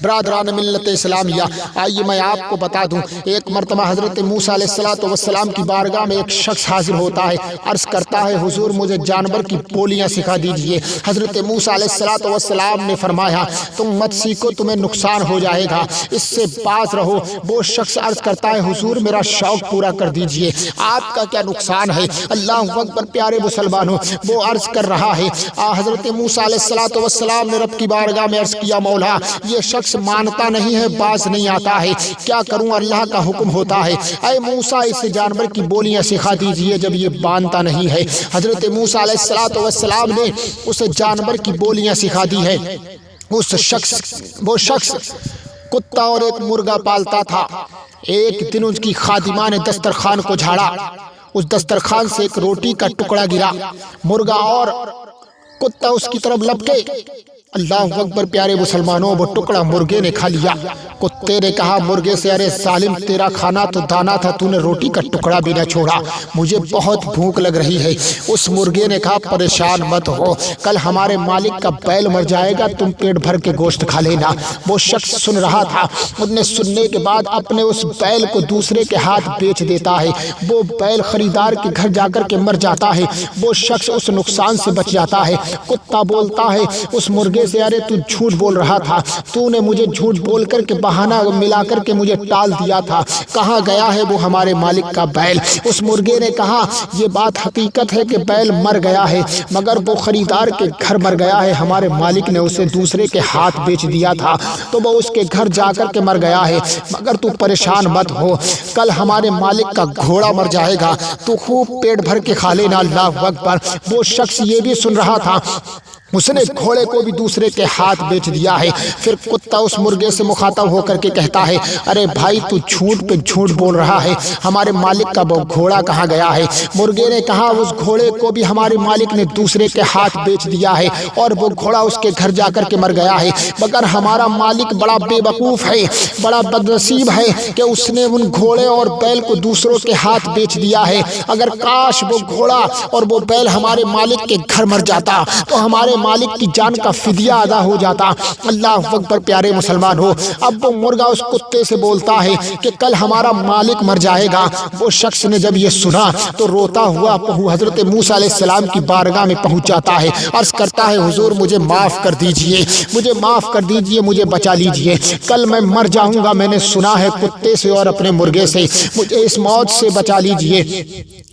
برادران ملت اسلامیہ، آئیے میں آپ کو بتا دوں، ایک مرتبہ حضرت موسیٰ علیہ السلام کی بارگاہ میں ایک شخص حاضر ہوتا ہے، عرض کرتا ہے حضور مجھے جانور کی بولیاں سکھا دیجئے۔ حضرت موسیٰ علیہ السلام نے فرمایا تم مت سیکھو، تمہیں نقصان ہو جائے گا، اس سے باز رہو۔ وہ شخص عرض کرتا ہے حضور میرا شوق پورا کر دیجئے، آپ کا کیا نقصان ہے؟ اللہ اکبر پیارے مسلمانوں، وہ عرض کر رہا ہے حضرت موسیٰ علیہ السلام نے رب کی بارگاہ میں عرض کیا مولا یہ شخص مانتا نہیں ہے، باز نہیں آتا ہے، کیا کروں؟ اللہ کا حکم ہوتا ہے اے موسیٰ اس جانور کی بولیاں سکھا دیجئے جب یہ مانتا نہیں ہے۔ حضرت موسیٰ علیہ السلام نے اس جانور کی بولیاں سکھا دی ہے۔ وہ شخص کتا اور ایک مرغا پالتا تھا۔ ایک دن اس کی خادمہ نے دسترخوان کو جھاڑا، اس دسترخوان سے ایک روٹی کا ٹکڑا گرا، مرغا اور کتا اس کی طرف لپکے۔ اللہ اکبر پیارے مسلمانوں، وہ ٹکڑا مرغے نے کھا لیا۔ کتے نے کہا مرغے سے ارے ظالم تیرا کھانا تو دانا تھا، تو نے روٹی کا ٹکڑا بھی نہ چھوڑا، مجھے بہت بھوک لگ رہی ہے۔ اس مرغے نے کہا پریشان مت ہو، کل ہمارے مالک کا بیل مر جائے گا، تم پیٹ بھر کے گوشت کھا لینا۔ وہ شخص سن رہا تھا، اس نے سننے کے بعد اپنے اس بیل کو دوسرے کے ہاتھ بیچ دیتا ہے، وہ بیل خریدار کے گھر جا کر کے مر جاتا ہے، وہ شخص اس نقصان سے بچ جاتا ہے۔ کتا بولتا ہے اس مرغے سے ارے تو جھوٹ بول رہا تھا، تو نے مجھے جھوٹ بول کر کے بہانہ ملا کر کے مجھے ٹال دیا تھا، کہاں گیا ہے وہ ہمارے مالک کا بیل؟ اس مرغے نے کہا یہ بات حقیقت ہے کہ بیل مر گیا ہے، مگر وہ خریدار کے گھر مر گیا ہے، ہمارے مالک نے اسے دوسرے کے ہاتھ بیچ دیا تھا تو وہ اس کے گھر جا کر کے مر گیا ہے، مگر تو پریشان مت ہو، کل ہمارے مالک کا گھوڑا مر جائے گا، تو خوب پیٹ بھر کے کھا لینا۔ اللہ اکبر، وہ شخص یہ بھی سن رہا تھا، اس نے گھوڑے کو بھی دوسرے کے ہاتھ بیچ دیا ہے۔ پھر کتا اس مرغے سے مخاطب ہو کر کے کہتا ہے ارے بھائی تو جھوٹ پہ جھوٹ بول رہا ہے، ہمارے مالک کا وہ گھوڑا کہاں گیا ہے؟ مرغے نے کہا اس گھوڑے کو بھی ہمارے مالک نے دوسرے کے ہاتھ بیچ دیا ہے اور وہ گھوڑا اس کے گھر جا کر کے مر گیا ہے، مگر ہمارا مالک بڑا بے وقوف ہے، بڑا بدنصیب ہے کہ اس نے ان گھوڑے اور بیل کو دوسروں کے ہاتھ بیچ دیا ہے، اگر کاش وہ گھوڑا اور وہ بیل ہمارے مالک کے گھر مر جاتا تو ہمارے مالک کی جان کا فدیہ ادا ہو جاتا۔ اللہ اکبر پیارے مسلمان ہو، اب وہ مرغا اس کتے سے بولتا ہے کہ کل ہمارا مالک مر جائے گا۔ وہ شخص نے جب یہ سنا تو روتا ہوا حضرت موسیٰ علیہ السلام کی بارگاہ میں پہنچ جاتا ہے، عرض کرتا ہے حضور مجھے معاف کر دیجئے، مجھے معاف کر دیجئے، مجھے بچا لیجئے، کل میں مر جاؤں گا، میں نے سنا ہے کتے سے اور اپنے مرغے سے، مجھے اس موت سے بچا لیجئے۔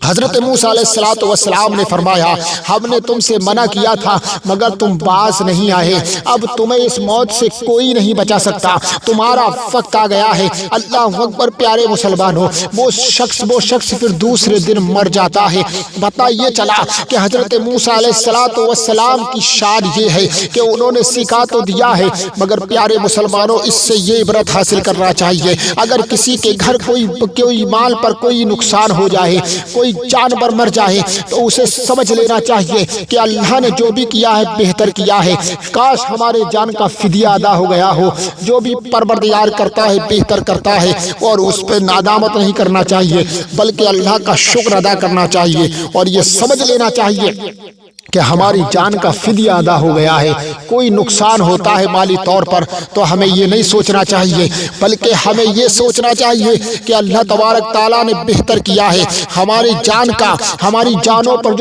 حضرت موسیٰ علیہ السلام نے فرمایا ہم نے تم سے منع کیا تھا مگر تم باز نہیں آئے، اب تمہیں اس موت سے کوئی نہیں بچا سکتا، تمہارا وقت آ گیا ہے۔ اللہ اکبر پیارے مسلمانوں، وہ شخص پھر دوسرے دن مر جاتا ہے۔ پتہ یہ چلا کہ حضرت موسیٰ علیہ السلام کی شان یہ ہے کہ انہوں نے سکھا تو دیا ہے، مگر پیارے مسلمانوں اس سے یہ عبرت حاصل کرنا چاہیے اگر کسی کے گھر کوئی مال پر کوئی نقصان ہو جائے، کوئی جانور مر جائے تو اسے سمجھ لینا چاہیے کہ اللہ نے جو بھی کیا ہے بہتر کیا ہے، کاش ہمارے جان کا فدیہ ادا ہو گیا ہو۔ جو بھی پروردگار کرتا ہے بہتر کرتا ہے اور اس پہ ندامت نہیں کرنا چاہیے بلکہ اللہ کا شکر ادا کرنا چاہیے اور یہ سمجھ لینا چاہیے کہ ہماری جان کا فدیہ ادا ہو گیا ہے۔ کوئی نقصان ہوتا ہے مالی طور پر تو ہمیں یہ نہیں سوچنا چاہیے بلکہ ہمیں یہ سوچنا چاہیے کہ اللہ تبارک تعالیٰ نے بہتر کیا ہے، ہماری جانوں پر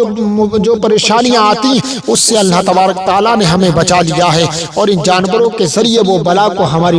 جو پریشانیاں آتی اس سے اللہ تبارک تعالیٰ نے ہمیں بچا لیا ہے اور ان جانوروں کے ذریعے وہ بلا کو ہماری